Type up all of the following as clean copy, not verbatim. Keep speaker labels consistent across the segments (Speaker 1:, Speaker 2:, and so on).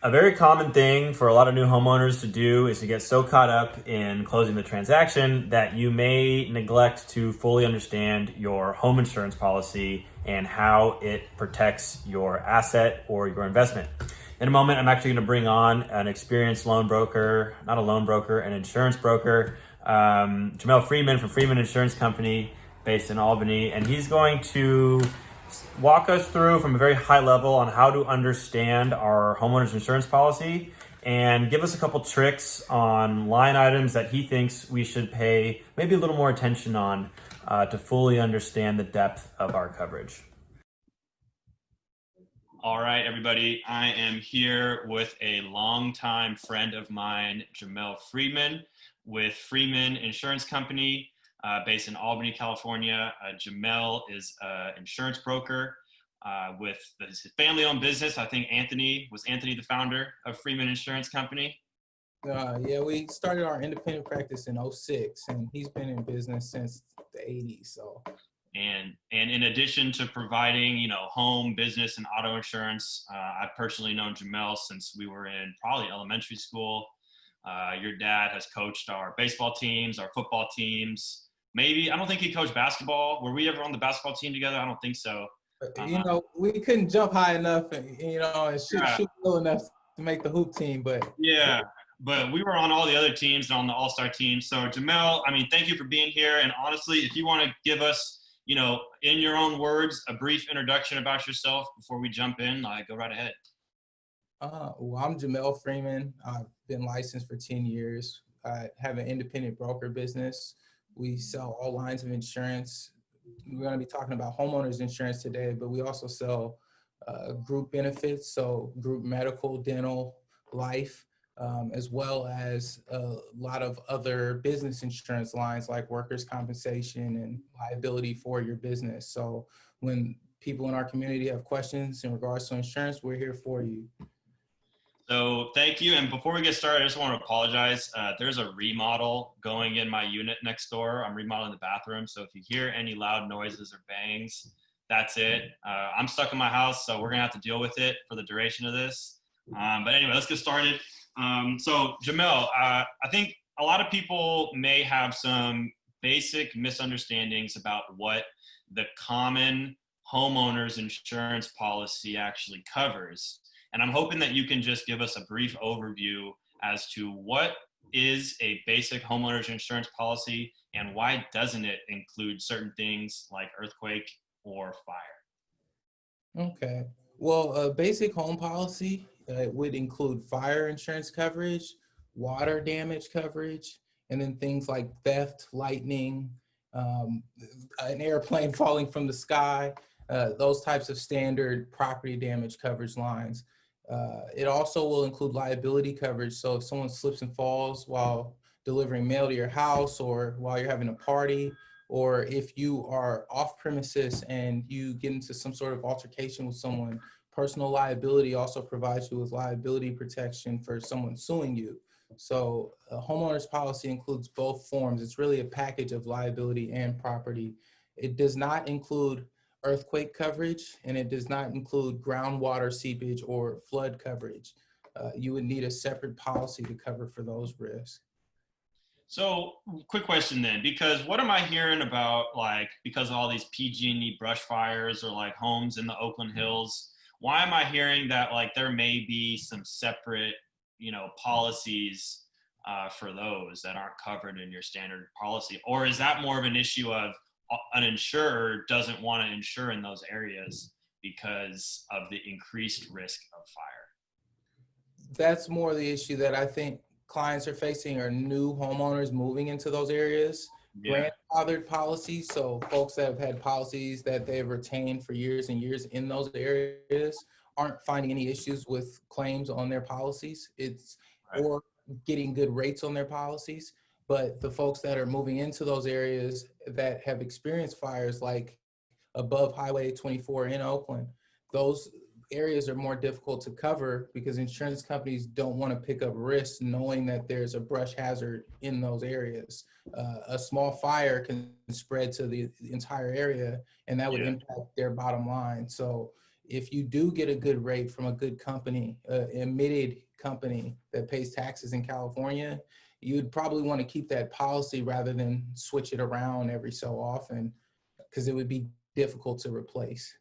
Speaker 1: A very common thing for a lot of new homeowners to do is to get so caught up in closing the transaction that you may neglect to fully understand your home insurance policy and how it protects your asset or your investment. In a moment, I'm actually going to bring on an experienced loan broker, not a loan broker, an insurance broker, Jamel Freeman from Freeman Insurance Company based in Albany, and he's going to walk us through from a very high level on how to understand our homeowners insurance policy and give us a couple tricks on line items that he thinks we should pay maybe a little more attention on to fully understand the depth of our coverage. All right, everybody. I am here with a longtime friend of mine, Jamel Freeman, with Freeman Insurance Company, based in Albany, California. Jamel is an insurance broker with his family-owned business. I think Anthony the founder of Freeman Insurance Company.
Speaker 2: Yeah, we started our independent practice in '06, and he's been in business since the '80s. So,
Speaker 1: and in addition to providing, home, business, and auto insurance, I've personally known Jamel since we were in probably elementary school. Your dad has coached our baseball teams, our football teams. Maybe, I don't think he coached basketball. Were we ever on the basketball team together? I don't think so.
Speaker 2: we couldn't jump high enough and shoot well enough to make the hoop team, but
Speaker 1: yeah. But we were on all the other teams and on the all-star team. So Jamel, thank you for being here. And honestly, if you want to give us, in your own words, a brief introduction about yourself before we jump in, go right ahead.
Speaker 2: Well, I'm Jamel Freeman. I've been licensed for 10 years. I have an independent broker business. We sell all lines of insurance. We're going to be talking about homeowners insurance today, but we also sell group benefits, so group medical, dental, life, as well as a lot of other business insurance lines like workers' compensation and liability for your business. So when people in our community have questions in regards to insurance, we're here for you.
Speaker 1: So thank you. And before we get started, I just want to apologize. There's a remodel going in my unit next door. I'm remodeling the bathroom. So if you hear any loud noises or bangs, that's it. I'm stuck in my house, so we're going to have to deal with it for the duration of this. But anyway, let's get started. So Jamel, I think a lot of people may have some basic misunderstandings about what the common homeowners insurance policy actually covers. And I'm hoping that you can just give us a brief overview as to what is a basic homeowners insurance policy and why doesn't it include certain things like earthquake or fire?
Speaker 2: Okay. Well, a basic home policy would include fire insurance coverage, water damage coverage, and then things like theft, lightning, an airplane falling from the sky, those types of standard property damage coverage lines. It also will include liability coverage. So if someone slips and falls while delivering mail to your house or while you're having a party, or if you are off premises and you get into some sort of altercation with someone, personal liability also provides you with liability protection for someone suing you. So a homeowner's policy includes both forms. It's really a package of liability and property. It does not include earthquake coverage, and it does not include groundwater seepage or flood coverage. You would need a separate policy to cover for those risks.
Speaker 1: So quick question then, because what am I hearing about, because of all these PG&E brush fires or homes in the Oakland Hills, why am I hearing that there may be some separate, policies for those that aren't covered in your standard policy? Or is that more of an issue of an insurer doesn't want to insure in those areas because of the increased risk of fire?
Speaker 2: That's more the issue that I think clients are facing, are new homeowners moving into those areas.
Speaker 1: Yeah.
Speaker 2: Grandfathered policies, so folks that have had policies that they've retained for years and years in those areas aren't finding any issues with claims on their policies. Or getting good rates on their policies. But the folks that are moving into those areas that have experienced fires like above Highway 24 in Oakland, those areas are more difficult to cover because insurance companies don't want to pick up risks knowing that there's a brush hazard in those areas. A small fire can spread to the entire area, and that would impact their bottom line. So if you do get a good rate from a good company, admitted company that pays taxes in California, you'd probably want to keep that policy rather than switch it around every so often, because it would be difficult to replace.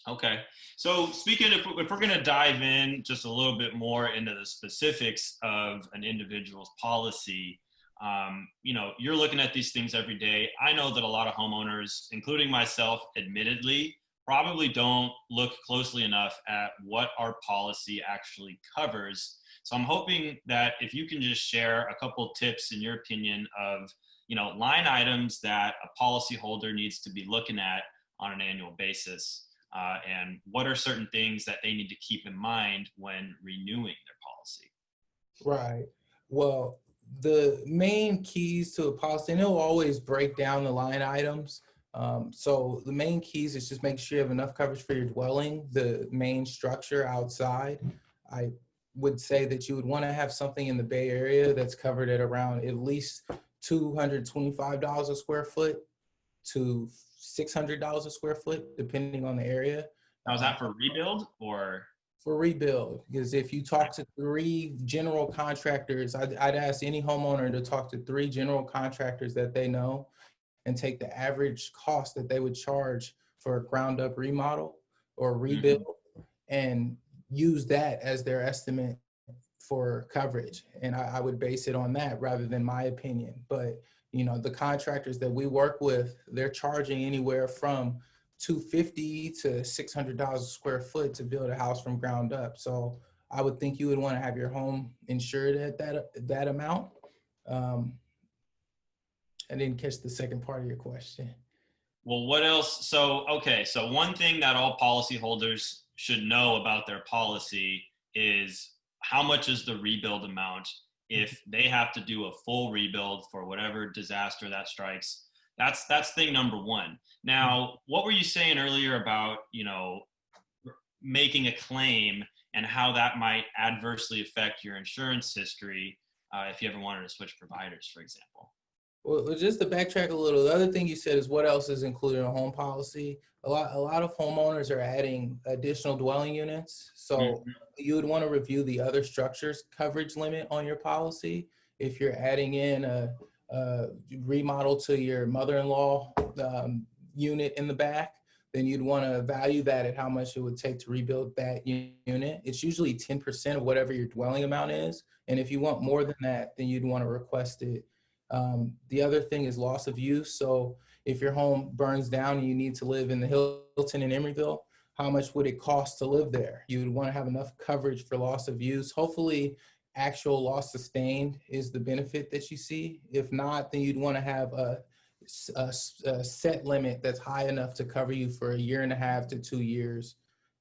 Speaker 1: Okay. So speaking, if we're going to dive in just a little bit more into the specifics of an individual's policy, you're looking at these things every day. I know that a lot of homeowners, including myself, admittedly, probably don't look closely enough at what our policy actually covers. So I'm hoping that if you can just share a couple tips in your opinion of, line items that a policyholder needs to be looking at on an annual basis. And what are certain things that they need to keep in mind when renewing their policy?
Speaker 2: Right. Well, the main keys to a policy, and it'll always break down the line items. So the main keys is just make sure you have enough coverage for your dwelling, the main structure outside. I would say that you would want to have something in the Bay Area that's covered at around at least $225 a square foot to $600 a square foot, depending on the area.
Speaker 1: Now, is that for rebuild or?
Speaker 2: For rebuild, because if you talk to 3 general contractors, I'd ask any homeowner to talk to 3 general contractors that they know and take the average cost that they would charge for a ground up remodel or rebuild and use that as their estimate for coverage. And I would base it on that rather than my opinion. But the contractors that we work with, they're charging anywhere from $250 to $600 a square foot to build a house from ground up. So I would think you would want to have your home insured at that amount. I didn't catch the second part of your question.
Speaker 1: Well, what else? So one thing that all policyholders should know about their policy is how much is the rebuild amount if they have to do a full rebuild for whatever disaster that strikes. That's thing number one. Now, what were you saying earlier about, making a claim and how that might adversely affect your insurance history if you ever wanted to switch providers, for example?
Speaker 2: Well, just to backtrack a little, the other thing you said is what else is included in a home policy. A lot of homeowners are adding additional dwelling units. So you would want to review the other structures coverage limit on your policy. If you're adding in a remodel to your mother-in-law unit in the back, then you'd want to value that at how much it would take to rebuild that unit. It's usually 10% of whatever your dwelling amount is. And if you want more than that, then you'd want to request it. The other thing is loss of use. So if your home burns down and you need to live in the Hilton in Emeryville, how much would it cost to live there? You would want to have enough coverage for loss of use. Hopefully, actual loss sustained is the benefit that you see. If not, then you'd want to have a set limit that's high enough to cover you for 1.5 to 2 years,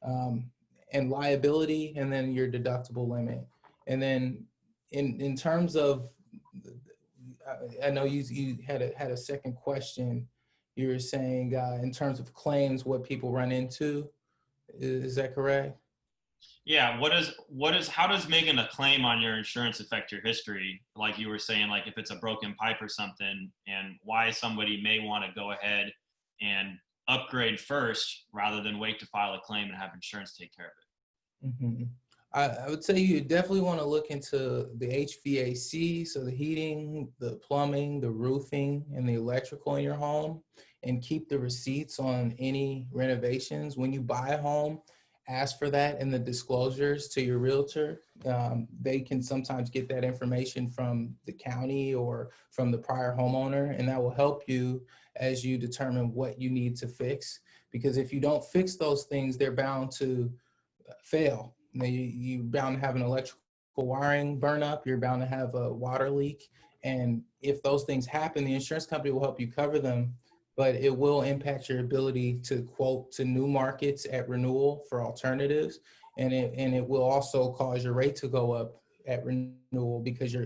Speaker 2: and liability, and then your deductible limit. And then in terms of, I know you had a second question. You were saying in terms of claims, what people run into. Is that correct?
Speaker 1: Yeah. How does making a claim on your insurance affect your history? Like you were saying, like if it's a broken pipe or something, and why somebody may want to go ahead and upgrade first rather than wait to file a claim and have insurance take care of it.
Speaker 2: Mm-hmm. I would say you definitely want to look into the HVAC, so the heating, the plumbing, the roofing, and the electrical in your home, and keep the receipts on any renovations. When you buy a home, ask for that in the disclosures to your realtor. They can sometimes get that information from the county or from the prior homeowner, and that will help you as you determine what you need to fix. Because if you don't fix those things, they're bound to fail. You're bound to have an electrical wiring burn up. You're bound to have a water leak. And if those things happen, the insurance company will help you cover them, but it will impact your ability to quote to new markets at renewal for alternatives. And it will also cause your rate to go up at renewal because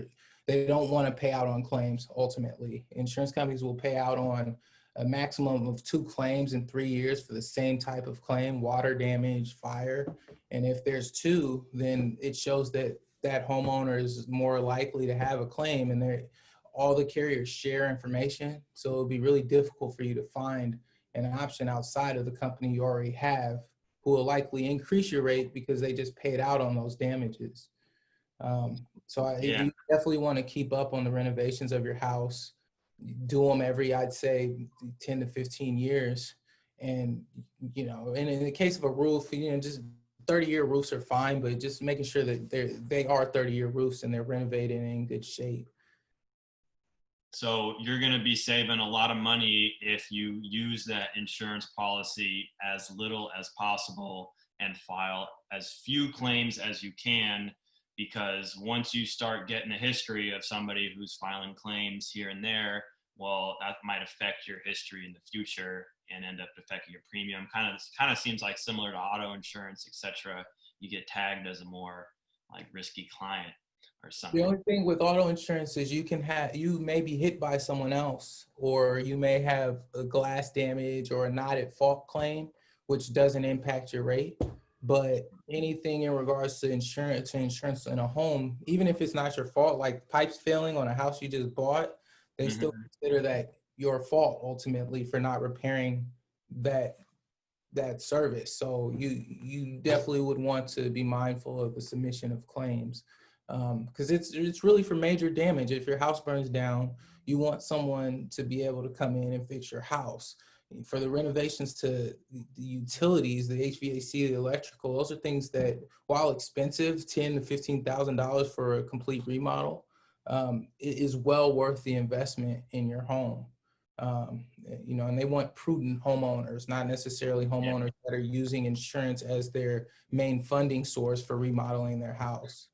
Speaker 2: they don't want to pay out on claims ultimately. Insurance companies will pay out on a maximum of 2 claims in 3 years for the same type of claim, water damage, fire. And if there's 2, then it shows that that homeowner is more likely to have a claim, and all the carriers share information. So it'll be really difficult for you to find an option outside of the company you already have who will likely increase your rate because they just paid out on those damages.
Speaker 1: Yeah.
Speaker 2: You definitely want to keep up on the renovations of your house. Do them every, I'd say, 10 to 15 years. And, you know, and in the case of a roof, you know, just 30-year roofs are fine, but just making sure that they are 30-year roofs and they're renovated and in good shape.
Speaker 1: So you're going to be saving a lot of money if you use that insurance policy as little as possible and file as few claims as you can, because once you start getting a history of somebody who's filing claims here and there, well, that might affect your history in the future and end up affecting your premium. Kind of seems like similar to auto insurance, etc. You get tagged as a more like risky client or something.
Speaker 2: The only thing with auto insurance is you may be hit by someone else, or you may have a glass damage or a not at fault claim, which doesn't impact your rate. But anything in regards to insurance in a home, even if it's not your fault, like pipes failing on a house you just bought, they still consider that your fault ultimately for not repairing that service. So you definitely would want to be mindful of the submission of claims, because it's really for major damage. If your house burns down, you want someone to be able to come in and fix your house. For the renovations to the utilities, the HVAC, the electrical, those are things that, while expensive, $10,000 to $15,000 for a complete remodel, it is well worth the investment in your home. You know, and they want prudent homeowners, not necessarily homeowners that are using insurance as their main funding source for remodeling their house.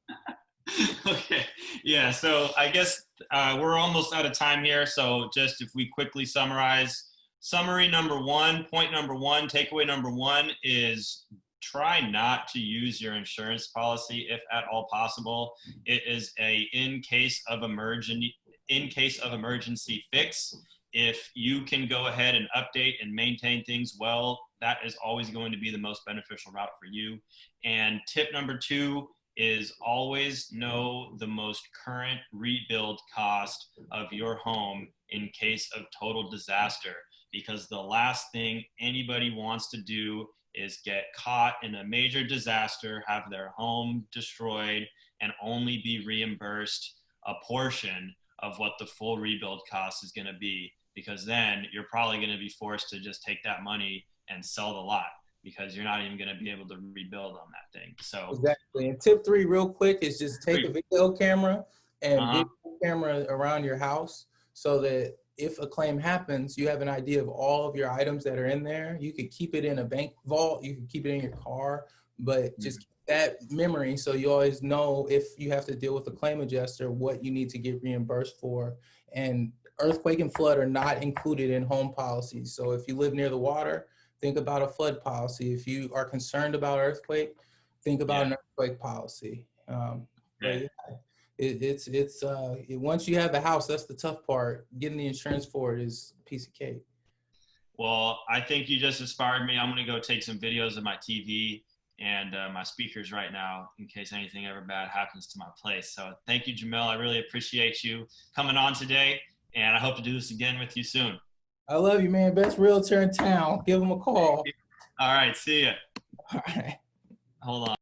Speaker 1: Okay. Yeah. So I guess we're almost out of time here. So just if we quickly summarize, summary number one, point number one, takeaway number one is try not to use your insurance policy if at all possible. It is a in case of emergency fix. If you can go ahead and update and maintain things well, that is always going to be the most beneficial route for you. And tip number two is always know the most current rebuild cost of your home in case of total disaster, because the last thing anybody wants to do is get caught in a major disaster, have their home destroyed, and only be reimbursed a portion of what the full rebuild cost is going to be, because then you're probably going to be forced to just take that money and sell the lot, because you're not even going to be able to rebuild on that thing. So
Speaker 2: exactly. And tip three, real quick, is just take a video camera and video camera around your house, so that if a claim happens, you have an idea of all of your items that are in there. You could keep it in a bank vault, you can keep it in your car, but just keep that memory so you always know if you have to deal with a claim adjuster, what you need to get reimbursed for. And earthquake and flood are not included in home policies. So if you live near the water, think about a flood policy. If you are concerned about earthquake, think about an earthquake policy. Once you have the house, that's the tough part. Getting the insurance for it is a piece of cake.
Speaker 1: Well, I think you just inspired me. I'm going to go take some videos of my TV and my speakers right now in case anything ever bad happens to my place. So thank you, Jamel. I really appreciate you coming on today, and I hope to do this again with you soon.
Speaker 2: I love you, man. Best realtor in town. Give him a call.
Speaker 1: All right. See ya.
Speaker 2: All right.
Speaker 1: Hold on.